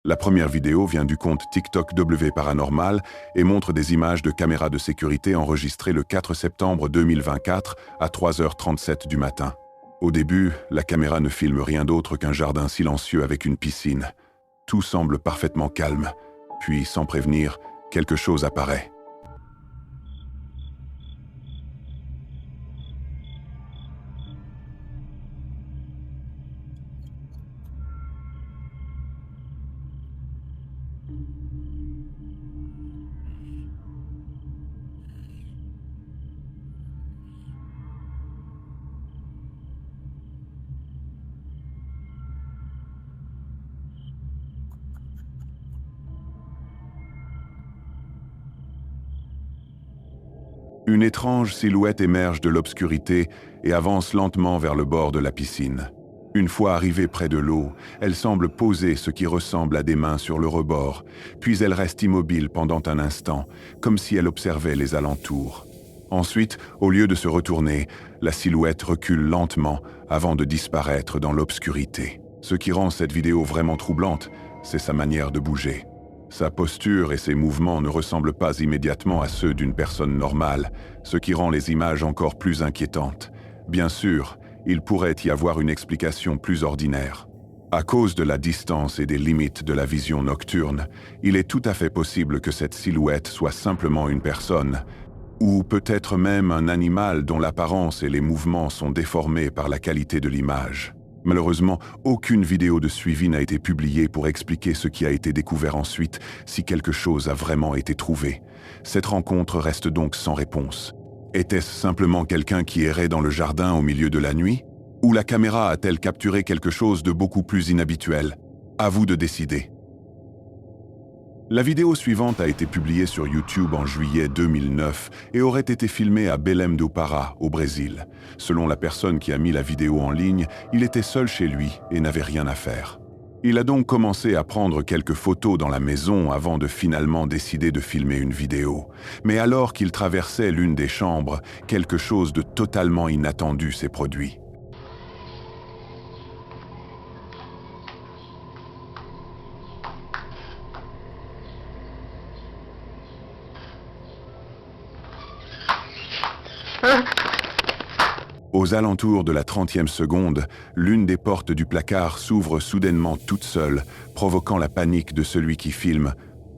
La première vidéo vient du compte TikTok W Paranormal et montre des images de caméras de sécurité enregistrées le 4 septembre 2024 à 3h37 du matin. Au début, la caméra ne filme rien d'autre qu'un jardin silencieux avec une piscine. Tout semble parfaitement calme. Puis, sans prévenir, quelque chose apparaît. Une étrange silhouette émerge de l'obscurité et avance lentement vers le bord de la piscine. Une fois arrivée près de l'eau, elle semble poser ce qui ressemble à des mains sur le rebord, puis elle reste immobile pendant un instant, comme si elle observait les alentours. Ensuite, au lieu de se retourner, la silhouette recule lentement avant de disparaître dans l'obscurité. Ce qui rend cette vidéo vraiment troublante, c'est sa manière de bouger. Sa posture et ses mouvements ne ressemblent pas immédiatement à ceux d'une personne normale, ce qui rend les images encore plus inquiétantes. Bien sûr, il pourrait y avoir une explication plus ordinaire. À cause de la distance et des limites de la vision nocturne, il est tout à fait possible que cette silhouette soit simplement une personne, ou peut-être même un animal dont l'apparence et les mouvements sont déformés par la qualité de l'image. Malheureusement, aucune vidéo de suivi n'a été publiée pour expliquer ce qui a été découvert ensuite, si quelque chose a vraiment été trouvé. Cette rencontre reste donc sans réponse. Était-ce simplement quelqu'un qui errait dans le jardin au milieu de la nuit? Ou la caméra a-t-elle capturé quelque chose de beaucoup plus inhabituel? À vous de décider. La vidéo suivante a été publiée sur YouTube en juillet 2009 et aurait été filmée à Belém do Pará, au Brésil. Selon la personne qui a mis la vidéo en ligne, il était seul chez lui et n'avait rien à faire. Il a donc commencé à prendre quelques photos dans la maison avant de finalement décider de filmer une vidéo. Mais alors qu'il traversait l'une des chambres, quelque chose de totalement inattendu s'est produit. Aux alentours de la 30e seconde, l'une des portes du placard s'ouvre soudainement toute seule, provoquant la panique de celui qui filme,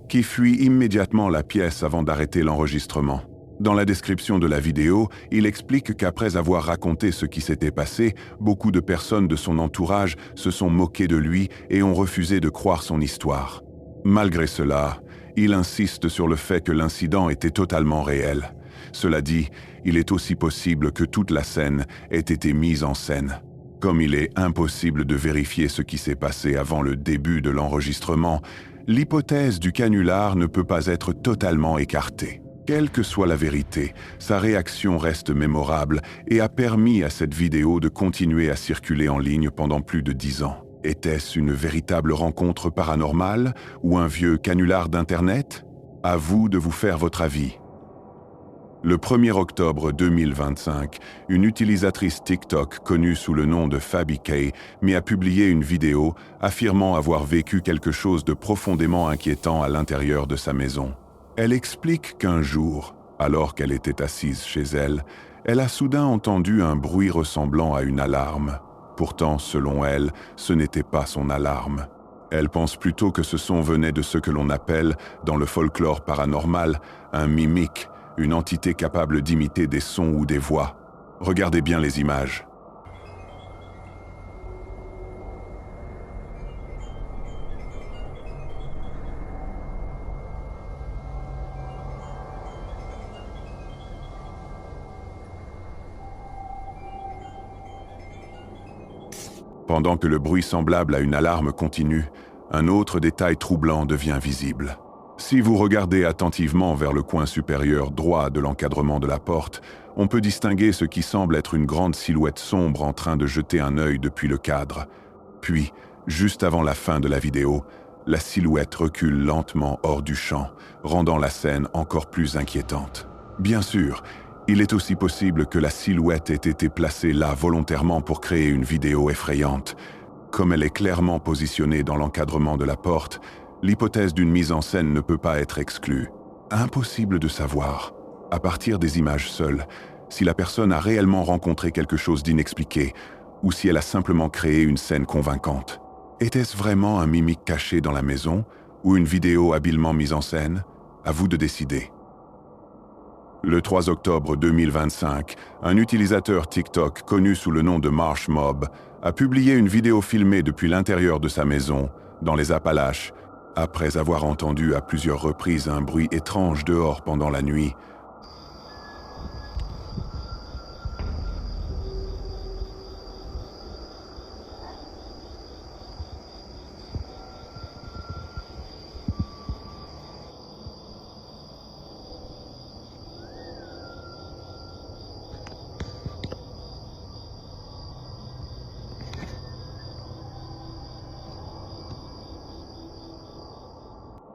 qui fuit immédiatement la pièce avant d'arrêter l'enregistrement. Dans la description de la vidéo, il explique qu'après avoir raconté ce qui s'était passé, beaucoup de personnes de son entourage se sont moquées de lui et ont refusé de croire son histoire. Malgré cela, il insiste sur le fait que l'incident était totalement réel. Cela dit, il est aussi possible que toute la scène ait été mise en scène. Comme il est impossible de vérifier ce qui s'est passé avant le début de l'enregistrement, l'hypothèse du canular ne peut pas être totalement écartée. Quelle que soit la vérité, sa réaction reste mémorable et a permis à cette vidéo de continuer à circuler en ligne pendant plus de 10 ans. Était-ce une véritable rencontre paranormale ou un vieux canular d'Internet? À vous de vous faire votre avis. Le 1er octobre 2025, une utilisatrice TikTok connue sous le nom de Fabi K a publié une vidéo affirmant avoir vécu quelque chose de profondément inquiétant à l'intérieur de sa maison. Elle explique qu'un jour, alors qu'elle était assise chez elle, elle a soudain entendu un bruit ressemblant à une alarme. Pourtant, selon elle, ce n'était pas son alarme. Elle pense plutôt que ce son venait de ce que l'on appelle, dans le folklore paranormal, un mimique, une entité capable d'imiter des sons ou des voix. Regardez bien les images. Pendant que le bruit semblable à une alarme continue, un autre détail troublant devient visible. Si vous regardez attentivement vers le coin supérieur droit de l'encadrement de la porte, on peut distinguer ce qui semble être une grande silhouette sombre en train de jeter un œil depuis le cadre. Puis, juste avant la fin de la vidéo, la silhouette recule lentement hors du champ, rendant la scène encore plus inquiétante. Bien sûr, il est aussi possible que la silhouette ait été placée là volontairement pour créer une vidéo effrayante. Comme elle est clairement positionnée dans l'encadrement de la porte, l'hypothèse d'une mise en scène ne peut pas être exclue. Impossible de savoir, à partir des images seules, si la personne a réellement rencontré quelque chose d'inexpliqué ou si elle a simplement créé une scène convaincante. Était-ce vraiment un mimique caché dans la maison ou une vidéo habilement mise en scène? À vous de décider. Le 3 octobre 2025, un utilisateur TikTok connu sous le nom de Marshmob a publié une vidéo filmée depuis l'intérieur de sa maison, dans les Appalaches, après avoir entendu à plusieurs reprises un bruit étrange dehors pendant la nuit.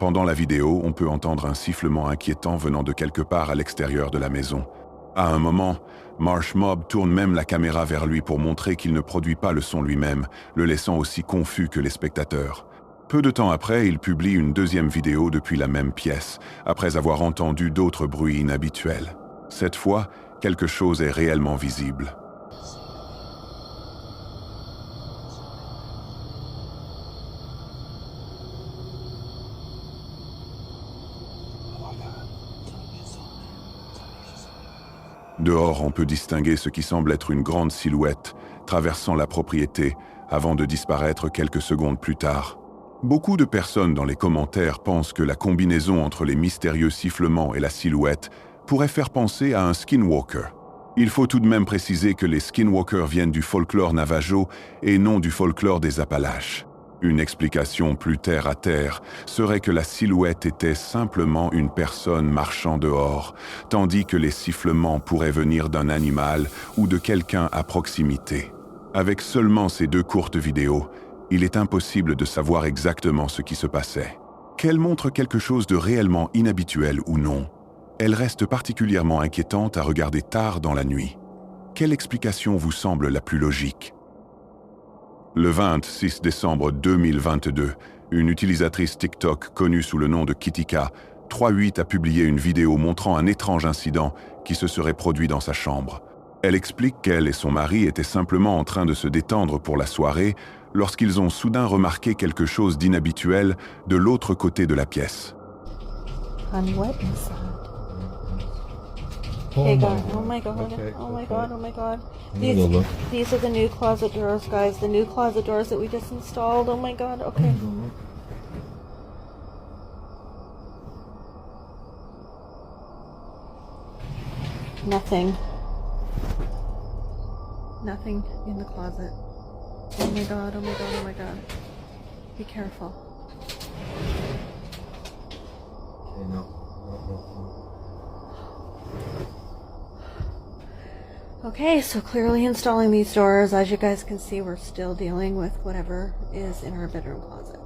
Pendant la vidéo, on peut entendre un sifflement inquiétant venant de quelque part à l'extérieur de la maison. À un moment, Marshmob tourne même la caméra vers lui pour montrer qu'il ne produit pas le son lui-même, le laissant aussi confus que les spectateurs. Peu de temps après, il publie une deuxième vidéo depuis la même pièce, après avoir entendu d'autres bruits inhabituels. Cette fois, quelque chose est réellement visible. Dehors, on peut distinguer ce qui semble être une grande silhouette traversant la propriété avant de disparaître quelques secondes plus tard. Beaucoup de personnes dans les commentaires pensent que la combinaison entre les mystérieux sifflements et la silhouette pourrait faire penser à un skinwalker. Il faut tout de même préciser que les skinwalkers viennent du folklore navajo et non du folklore des Appalaches. Une explication plus terre à terre serait que la silhouette était simplement une personne marchant dehors, tandis que les sifflements pourraient venir d'un animal ou de quelqu'un à proximité. Avec seulement ces deux courtes vidéos, il est impossible de savoir exactement ce qui se passait. Qu'elle montre quelque chose de réellement inhabituel ou non, elle reste particulièrement inquiétante à regarder tard dans la nuit. Quelle explication vous semble la plus logique ? Le 26 décembre 2022, une utilisatrice TikTok connue sous le nom de Kittika38 a publié une vidéo montrant un étrange incident qui se serait produit dans sa chambre. Elle explique qu'elle et son mari étaient simplement en train de se détendre pour la soirée lorsqu'ils ont soudain remarqué quelque chose d'inhabituel de l'autre côté de la pièce. Honey, what is that? Oh Okay, my God. God. Oh my God. Okay, Oh my okay. God. Oh my God. I'm gonna go look. These are the new closet doors, guys. The new closet doors that we just installed. Oh my God. Okay. Nothing. Nothing in the closet. Oh my God. Oh my God. Oh my God. Be careful. Okay, no. Okay, so clearly installing these doors, as you guys can see, we're still dealing with whatever is in our bedroom closet.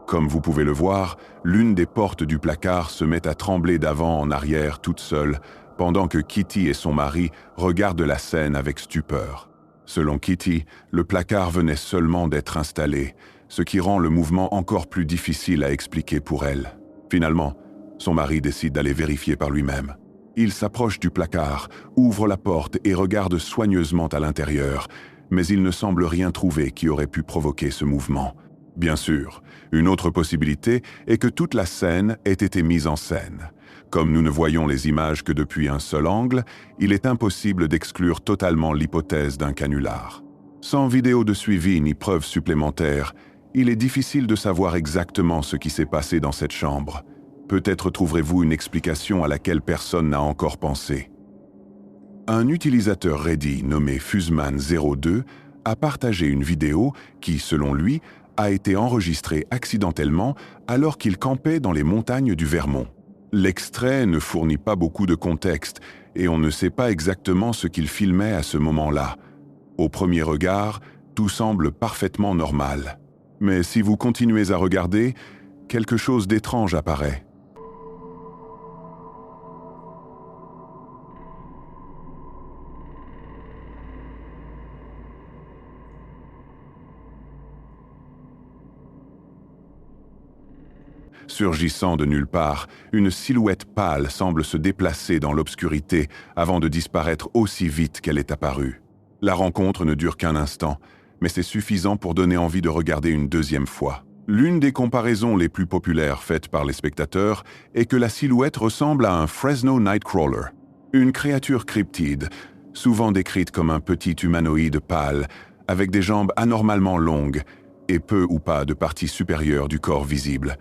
Comme vous pouvez le voir, l'une des portes du placard se met à trembler d'avant en arrière toute seule, pendant que Kitty et son mari regardent la scène avec stupeur. Selon Kitty, le placard venait seulement d'être installé, ce qui rend le mouvement encore plus difficile à expliquer pour elle. Finalement, son mari décide d'aller vérifier par lui-même. Il s'approche du placard, ouvre la porte et regarde soigneusement à l'intérieur, mais il ne semble rien trouver qui aurait pu provoquer ce mouvement. Bien sûr, une autre possibilité est que toute la scène ait été mise en scène. Comme nous ne voyons les images que depuis un seul angle, il est impossible d'exclure totalement l'hypothèse d'un canular. Sans vidéo de suivi ni preuves supplémentaires, il est difficile de savoir exactement ce qui s'est passé dans cette chambre. Peut-être trouverez-vous une explication à laquelle personne n'a encore pensé. Un utilisateur Reddit nommé Fusman02 a partagé une vidéo qui, selon lui, a été enregistrée accidentellement alors qu'il campait dans les montagnes du Vermont. L'extrait ne fournit pas beaucoup de contexte et on ne sait pas exactement ce qu'il filmait à ce moment-là. Au premier regard, tout semble parfaitement normal. Mais si vous continuez à regarder, quelque chose d'étrange apparaît. Surgissant de nulle part, une silhouette pâle semble se déplacer dans l'obscurité avant de disparaître aussi vite qu'elle est apparue. La rencontre ne dure qu'un instant, mais c'est suffisant pour donner envie de regarder une deuxième fois. L'une des comparaisons les plus populaires faites par les spectateurs est que la silhouette ressemble à un Fresno Nightcrawler, une créature cryptide, souvent décrite comme un petit humanoïde pâle, avec des jambes anormalement longues et peu ou pas de parties supérieures du corps visibles.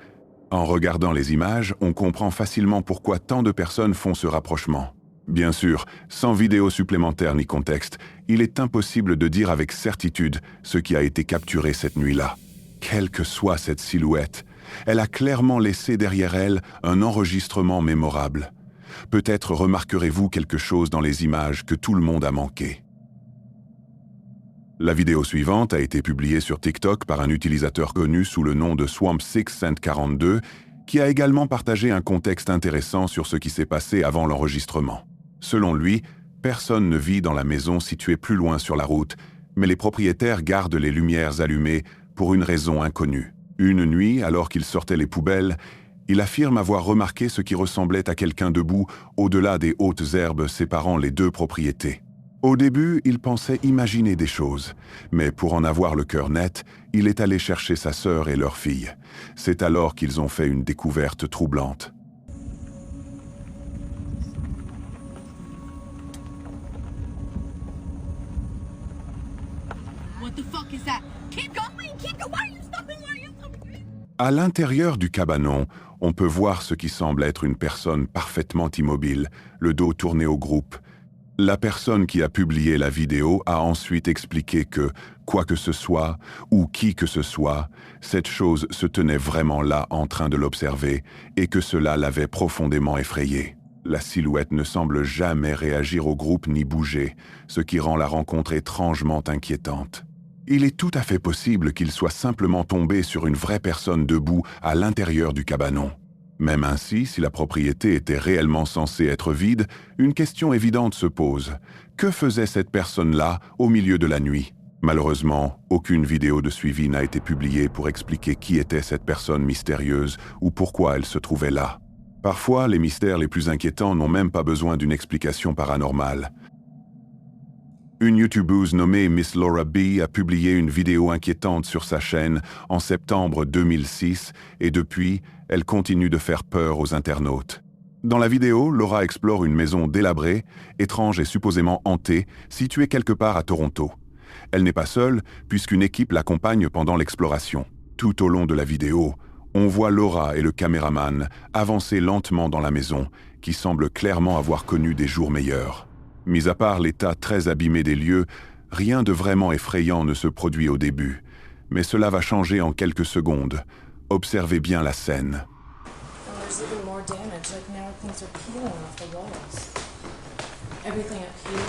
En regardant les images, on comprend facilement pourquoi tant de personnes font ce rapprochement. Bien sûr, sans vidéo supplémentaire ni contexte, il est impossible de dire avec certitude ce qui a été capturé cette nuit-là. Quelle que soit cette silhouette, elle a clairement laissé derrière elle un enregistrement mémorable. Peut-être remarquerez-vous quelque chose dans les images que tout le monde a manqué. La vidéo suivante a été publiée sur TikTok par un utilisateur connu sous le nom de Swamp642, qui a également partagé un contexte intéressant sur ce qui s'est passé avant l'enregistrement. Selon lui, personne ne vit dans la maison située plus loin sur la route, mais les propriétaires gardent les lumières allumées pour une raison inconnue. Une nuit, alors qu'il sortait les poubelles, il affirme avoir remarqué ce qui ressemblait à quelqu'un debout au-delà des hautes herbes séparant les deux propriétés. Au début, il pensait imaginer des choses, mais pour en avoir le cœur net, il est allé chercher sa sœur et leur fille. C'est alors qu'ils ont fait une découverte troublante. What the fuck is that? Keep going! Keep going! Why are you stopping? Why are you stopping? À l'intérieur du cabanon, on peut voir ce qui semble être une personne parfaitement immobile, le dos tourné au groupe. La personne qui a publié la vidéo a ensuite expliqué que, quoi que ce soit, ou qui que ce soit, cette chose se tenait vraiment là en train de l'observer et que cela l'avait profondément effrayé. La silhouette ne semble jamais réagir au groupe ni bouger, ce qui rend la rencontre étrangement inquiétante. Il est tout à fait possible qu'il soit simplement tombé sur une vraie personne debout à l'intérieur du cabanon. Même ainsi, si la propriété était réellement censée être vide, une question évidente se pose. Que faisait cette personne-là au milieu de la nuit? Malheureusement, aucune vidéo de suivi n'a été publiée pour expliquer qui était cette personne mystérieuse ou pourquoi elle se trouvait là. Parfois, les mystères les plus inquiétants n'ont même pas besoin d'une explication paranormale. Une YouTubeuse nommée Miss Laura B a publié une vidéo inquiétante sur sa chaîne en septembre 2006 et depuis, elle continue de faire peur aux internautes. Dans la vidéo, Laura explore une maison délabrée, étrange et supposément hantée, située quelque part à Toronto. Elle n'est pas seule, puisqu'une équipe l'accompagne pendant l'exploration. Tout au long de la vidéo, on voit Laura et le caméraman avancer lentement dans la maison, qui semble clairement avoir connu des jours meilleurs. Mis à part l'état très abîmé des lieux, rien de vraiment effrayant ne se produit au début. Mais cela va changer en quelques secondes. Observez bien la scène. There's even more damage, like now things are peeling off the walls. Everything up here,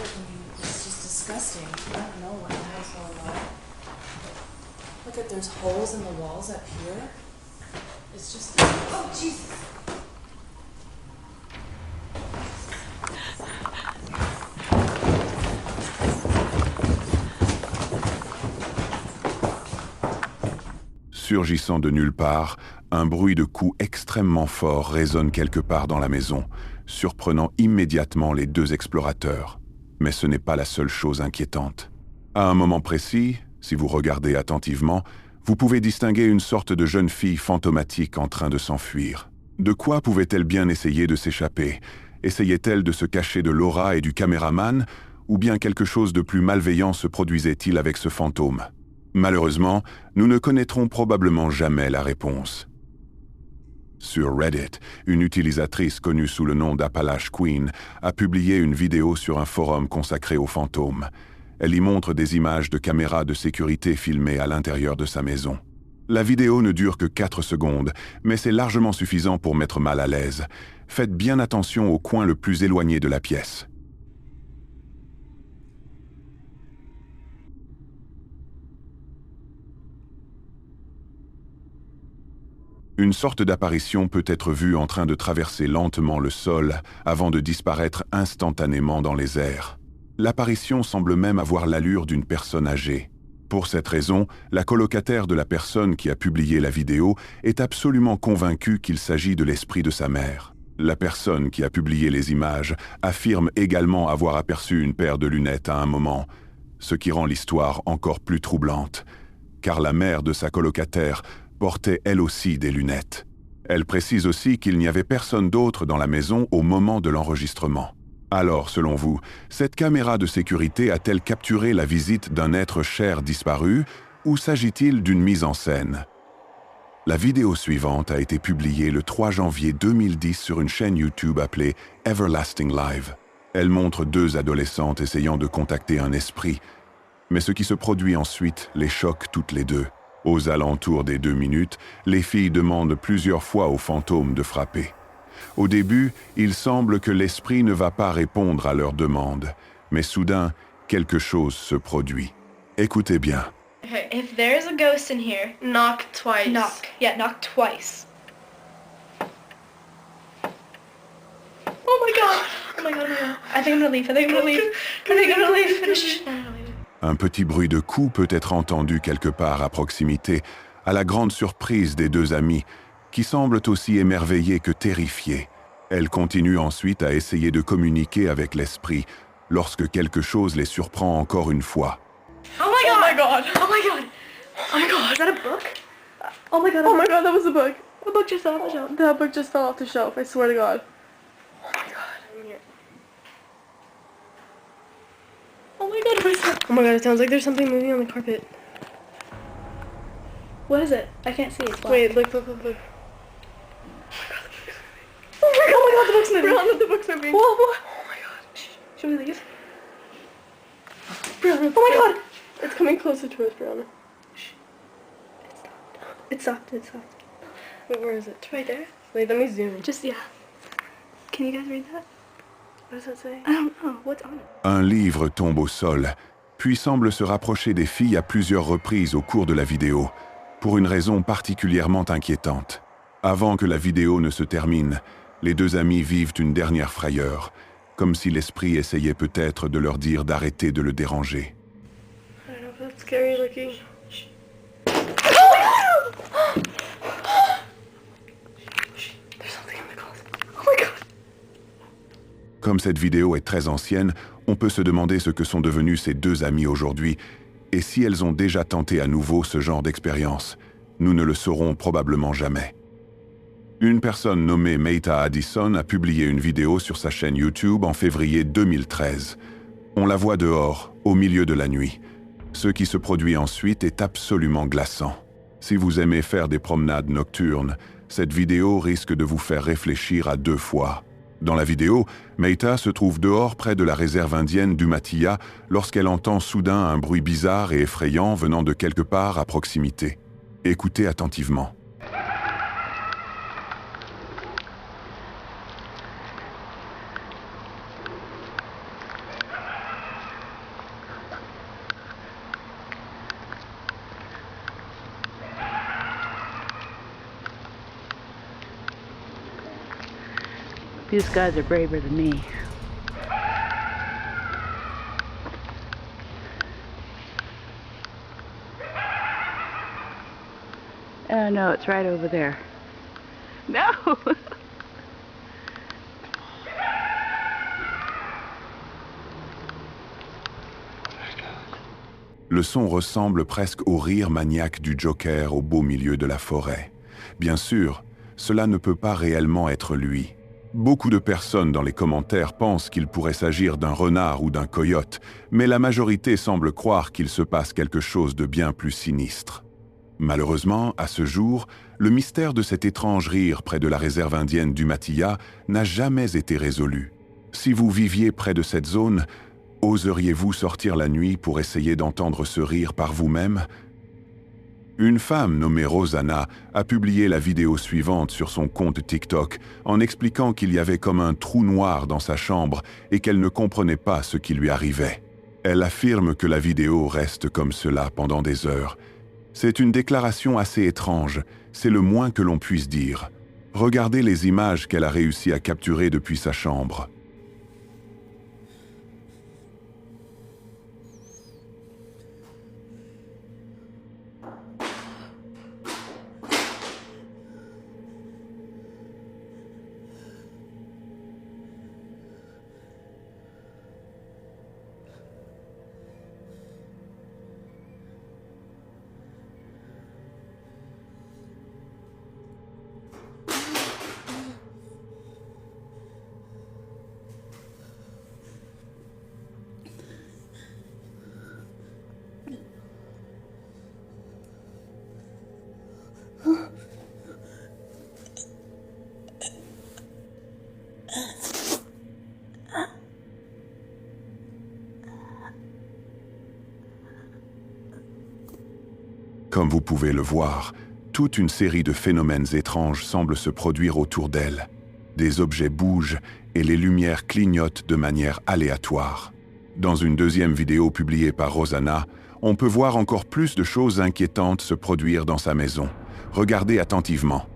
it's just disgusting. I don't know what the hell's going on. Look at, there's holes in the walls up here. It's just, oh Jesus! Surgissant de nulle part, un bruit de coups extrêmement fort résonne quelque part dans la maison, surprenant immédiatement les deux explorateurs. Mais ce n'est pas la seule chose inquiétante. À un moment précis, si vous regardez attentivement, vous pouvez distinguer une sorte de jeune fille fantomatique en train de s'enfuir. De quoi pouvait-elle bien essayer de s'échapper? Essayait-elle de se cacher de Laura et du caméraman? Ou bien quelque chose de plus malveillant se produisait-il avec ce fantôme? Malheureusement, nous ne connaîtrons probablement jamais la réponse. Sur Reddit, une utilisatrice connue sous le nom d'Appalache Queen a publié une vidéo sur un forum consacré aux fantômes. Elle y montre des images de caméras de sécurité filmées à l'intérieur de sa maison. La vidéo ne dure que 4 secondes, mais c'est largement suffisant pour mettre mal à l'aise. Faites bien attention au coin le plus éloigné de la pièce. Une sorte d'apparition peut être vue en train de traverser lentement le sol avant de disparaître instantanément dans les airs. L'apparition semble même avoir l'allure d'une personne âgée. Pour cette raison, la colocataire de la personne qui a publié la vidéo est absolument convaincue qu'il s'agit de l'esprit de sa mère. La personne qui a publié les images affirme également avoir aperçu une paire de lunettes à un moment, ce qui rend l'histoire encore plus troublante, car la mère de sa colocataire portait elle aussi des lunettes. Elle précise aussi qu'il n'y avait personne d'autre dans la maison au moment de l'enregistrement. Alors, selon vous, cette caméra de sécurité a-t-elle capturé la visite d'un être cher disparu ou s'agit-il d'une mise en scène? La vidéo suivante a été publiée le 3 janvier 2010 sur une chaîne YouTube appelée Everlasting Live. Elle montre deux adolescentes essayant de contacter un esprit, mais ce qui se produit ensuite les choque toutes les deux. Aux alentours des 2 minutes, les filles demandent plusieurs fois au fantôme de frapper. Au début, il semble que l'esprit ne va pas répondre à leurs demandes, mais soudain, quelque chose se produit. Écoutez bien. Okay, if there's a ghost in here, knock twice. Knock. Yeah, knock twice. Oh my god! Oh my god, oh my god. I think I'm gonna leave. I think I'm gonna leave. I think I'm gonna leave. Shh. No, no, no, leave. Un petit bruit de coups peut être entendu quelque part à proximité, à la grande surprise des deux amies, qui semblent aussi émerveillées que terrifiées. Elles continuent ensuite à essayer de communiquer avec l'esprit, lorsque quelque chose les surprend encore une fois. Oh my god! Oh my god! Oh my god! Oh my god! Is that a book? Oh my god! Oh my god, that was a book. The book just fell off the shelf. That book just fell off the shelf. I swear to God. Oh my god. Oh my god, what is that? Oh my god, it sounds like there's something moving on the carpet. What is it? I can't see. It's black. Wait, look. Oh my god, the book's moving. Brianna, the book's moving. Whoa. Oh my god. Shh. Should we leave? Brianna, Oh my god. it's coming closer to us, Brianna. It stopped. It stopped. Wait, where is it? It's right there. Wait, let me zoom in. Just, yeah. Can you guys read that? What does that say? I don't know. What's on it? Un livre tombe au sol, puis semble se rapprocher des filles à plusieurs reprises au cours de la vidéo, pour une raison particulièrement inquiétante. Avant que la vidéo ne se termine, les deux amies vivent une dernière frayeur, comme si l'esprit essayait peut-être de leur dire d'arrêter de le déranger. I don't know if that's scary looking. There's something in the closet. Oh my god. Comme cette vidéo est très ancienne, on peut se demander ce que sont devenues ces deux amies aujourd'hui, et si elles ont déjà tenté à nouveau ce genre d'expérience. Nous ne le saurons probablement jamais. Une personne nommée Meita Addison a publié une vidéo sur sa chaîne YouTube en février 2013. On la voit dehors, au milieu de la nuit. Ce qui se produit ensuite est absolument glaçant. Si vous aimez faire des promenades nocturnes, cette vidéo risque de vous faire réfléchir à 2 fois. Dans la vidéo, Meita se trouve dehors près de la réserve indienne d'Umatilla lorsqu'elle entend soudain un bruit bizarre et effrayant venant de quelque part à proximité. Écoutez attentivement. These guys are braver than me. Oh no, it's right over there. No! Le son ressemble presque au rire maniaque du Joker au beau milieu de la forêt. Bien sûr, cela ne peut pas réellement être lui. Beaucoup de personnes dans les commentaires pensent qu'il pourrait s'agir d'un renard ou d'un coyote, mais la majorité semble croire qu'il se passe quelque chose de bien plus sinistre. Malheureusement, à ce jour, le mystère de cet étrange rire près de la réserve indienne d'Umatilla n'a jamais été résolu. Si vous viviez près de cette zone, oseriez-vous sortir la nuit pour essayer d'entendre ce rire par vous-même ? Une femme nommée Rosanna a publié la vidéo suivante sur son compte TikTok en expliquant qu'il y avait comme un trou noir dans sa chambre et qu'elle ne comprenait pas ce qui lui arrivait. Elle affirme que la vidéo reste comme cela pendant des heures. C'est une déclaration assez étrange, c'est le moins que l'on puisse dire. Regardez les images qu'elle a réussi à capturer depuis sa chambre. Comme vous pouvez le voir, toute une série de phénomènes étranges semblent se produire autour d'elle. Des objets bougent et les lumières clignotent de manière aléatoire. Dans une deuxième vidéo publiée par Rosanna, on peut voir encore plus de choses inquiétantes se produire dans sa maison. Regardez attentivement.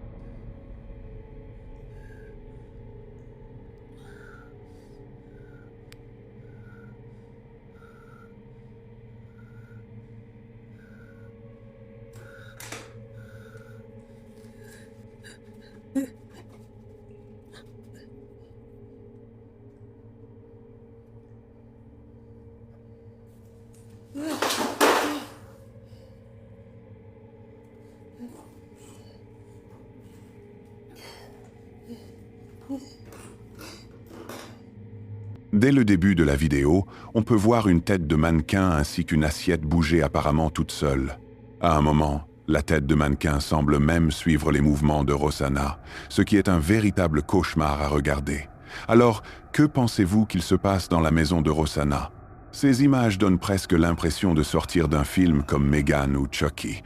Dès le début de la vidéo, on peut voir une tête de mannequin ainsi qu'une assiette bouger apparemment toute seule. À un moment, la tête de mannequin semble même suivre les mouvements de Rosanna, ce qui est un véritable cauchemar à regarder. Alors, que pensez-vous qu'il se passe dans la maison de Rosanna? Ces images donnent presque l'impression de sortir d'un film comme Megan ou Chucky.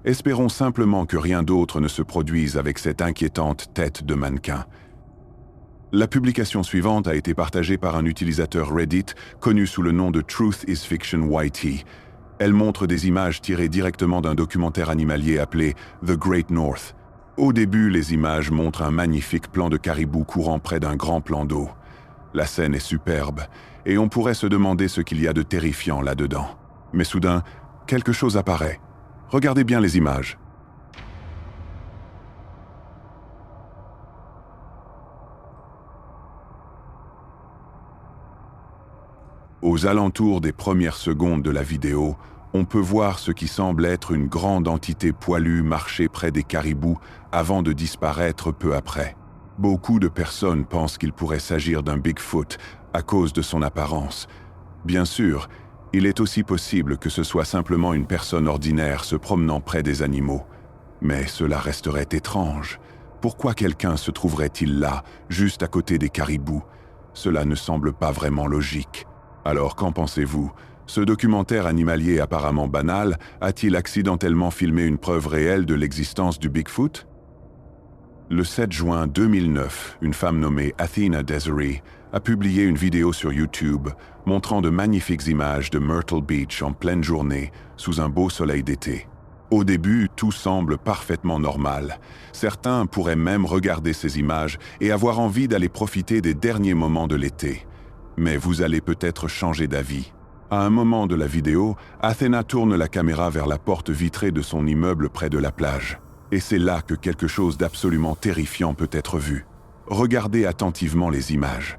Espérons simplement que rien d'autre ne se produise avec cette inquiétante tête de mannequin. La publication suivante a été partagée par un utilisateur Reddit connu sous le nom de Truth is Fiction YT. Elle montre des images tirées directement d'un documentaire animalier appelé The Great North. Au début, les images montrent un magnifique plan de caribou courant près d'un grand plan d'eau. La scène est superbe, et on pourrait se demander ce qu'il y a de terrifiant là-dedans. Mais soudain, quelque chose apparaît. Regardez bien les images. Aux alentours des premières secondes de la vidéo, on peut voir ce qui semble être une grande entité poilue marcher près des caribous avant de disparaître peu après. Beaucoup de personnes pensent qu'il pourrait s'agir d'un Bigfoot à cause de son apparence. Bien sûr, il est aussi possible que ce soit simplement une personne ordinaire se promenant près des animaux. Mais cela resterait étrange. Pourquoi quelqu'un se trouverait-il là, juste à côté des caribous? Cela ne semble pas vraiment logique. Alors qu'en pensez-vous? Ce documentaire animalier apparemment banal a-t-il accidentellement filmé une preuve réelle de l'existence du Bigfoot? Le 7 juin 2009, une femme nommée Athena Desiree a publié une vidéo sur YouTube montrant de magnifiques images de Myrtle Beach en pleine journée sous un beau soleil d'été. Au début, tout semble parfaitement normal. Certains pourraient même regarder ces images et avoir envie d'aller profiter des derniers moments de l'été. Mais vous allez peut-être changer d'avis. À un moment de la vidéo, Athena tourne la caméra vers la porte vitrée de son immeuble près de la plage. Et c'est là que quelque chose d'absolument terrifiant peut être vu. Regardez attentivement les images.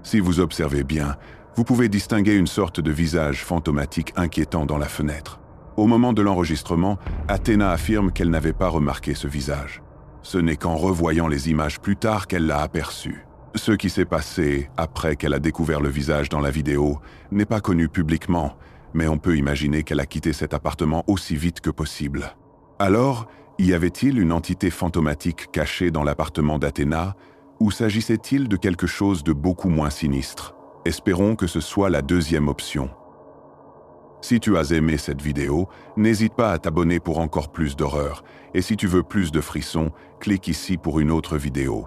Si vous observez bien, vous pouvez distinguer une sorte de visage fantomatique inquiétant dans la fenêtre. Au moment de l'enregistrement, Athena affirme qu'elle n'avait pas remarqué ce visage. Ce n'est qu'en revoyant les images plus tard qu'elle l'a aperçu. Ce qui s'est passé après qu'elle a découvert le visage dans la vidéo n'est pas connu publiquement, mais on peut imaginer qu'elle a quitté cet appartement aussi vite que possible. Alors, y avait-il une entité fantomatique cachée dans l'appartement d'Athena, ou s'agissait-il de quelque chose de beaucoup moins sinistre? Espérons que ce soit la deuxième option. Si tu as aimé cette vidéo, n'hésite pas à t'abonner pour encore plus d'horreur. Et si tu veux plus de frissons, clique ici pour une autre vidéo.